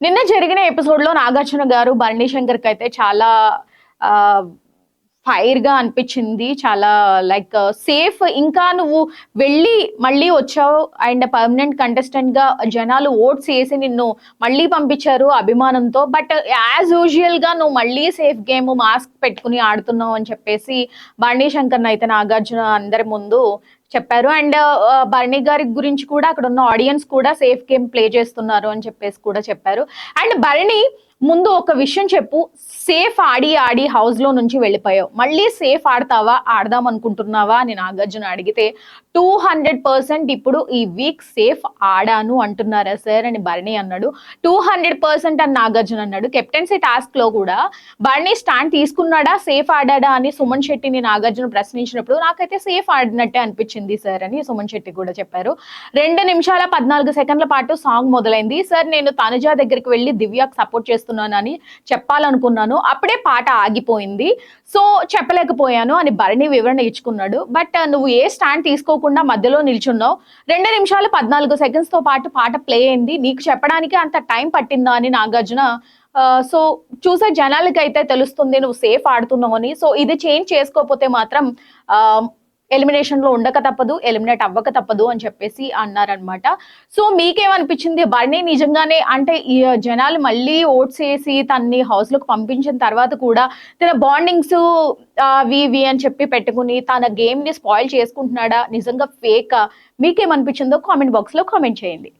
నిన్న జరిగిన ఎపిసోడ్ లో నాగార్జున గారు భరణి శంకర్ కి అయితే చాలా ఆ ఫైర్ గా అనిపించింది. చాలా లైక్ సేఫ్, ఇంకా నువ్వు వెళ్ళి మళ్ళీ వచ్చావు అండ్ పర్మనెంట్ కంటెస్టెంట్ గా జనాలు ఓట్స్ వేసి నిన్ను మళ్ళీ పంపించారు అభిమానంతో. బట్ యాజ్ యూజువల్ గా నువ్వు మళ్ళీ సేఫ్ గేమ్ మాస్క్ పెట్టుకుని ఆడుతున్నావు అని చెప్పేసి భరణి శంకర్ అయితే నాగార్జున అందరి ముందు చెప్పారు. అండ్ భరణి గారి గురించి కూడా అక్కడ ఉన్న ఆడియన్స్ కూడా సేఫ్ గేమ్ ప్లే చేస్తున్నారు అని చెప్పేసి కూడా చెప్పారు. అండ్ భరణి ముందు ఒక విషయం చెప్పు, సేఫ్ ఆడి ఆడి హౌస్ లో నుంచి వెళ్ళిపోయావు, మళ్ళీ సేఫ్ ఆడతావా, ఆడదాం అనుకుంటున్నావా అని నాగార్జున అడిగితే 200% ఇప్పుడు ఈ వీక్ సేఫ్ ఆడాను అంటున్నారా సార్ అని భరణి అన్నాడు. 200% అని నాగార్జున అన్నాడు. కెప్టెన్సీ టాస్క్ లో కూడా భరణి స్టాండ్ తీసుకున్నాడా, సేఫ్ ఆడాడా అని సుమన్ శెట్టిని నాగార్జున ప్రశ్నించినప్పుడు నాకైతే సేఫ్ ఆడినట్టే అనిపించింది సార్ అని సుమన్ శెట్టి కూడా చెప్పారు. 2 నిమిషాల 14 సెకండ్ల పాటు సాంగ్ మొదలైంది. సార్ నేను తనుజా దగ్గరికి వెళ్ళి దివ్యాకి సపోర్ట్ చేస్తున్నానని చెప్పాలనుకున్నాను, అప్పుడే పాట ఆగిపోయింది, సో చెప్పలేకపోయాను అని భరణి వివరణ ఇచ్చుకున్నాడు. బట్ నువ్వు ఏ స్టాండ్ తీసుకోకుండా మధ్యలో నిల్చున్నావు, 2 నిమిషాలు 14 సెకండ్స్ తో పాటు పాట ప్లే అయింది, నీకు చెప్పడానికి అంత టైం పట్టిందా అని నాగార్జున సో చూసే జనాలకి అయితే తెలుస్తుంది నువ్వు సేఫ్ ఆడుతున్నావు అని. సో ఇది చేంజ్ చేసుకోకపోతే మాత్రం ఎలిమినేషన్ లో ఉండక తప్పదు, ఎలిమినేట్ అవ్వక తప్పదు అని చెప్పేసి అన్నారనమాట. సో మీకేమనిపించింది, భరణి నిజంగానే అంటే ఈ జనాలు మళ్ళీ ఓట్స్ వేసి తన్ని హౌస్ లోకి పంపించిన తర్వాత కూడా తన బాండింగ్స్ వి అని చెప్పి పెట్టుకుని తన గేమ్ ని స్పాయిల్ చేసుకుంటున్నాడా, నిజంగా ఫేక్? మీకేమనిపించిందో కామెంట్ బాక్స్ లో కామెంట్ చేయండి.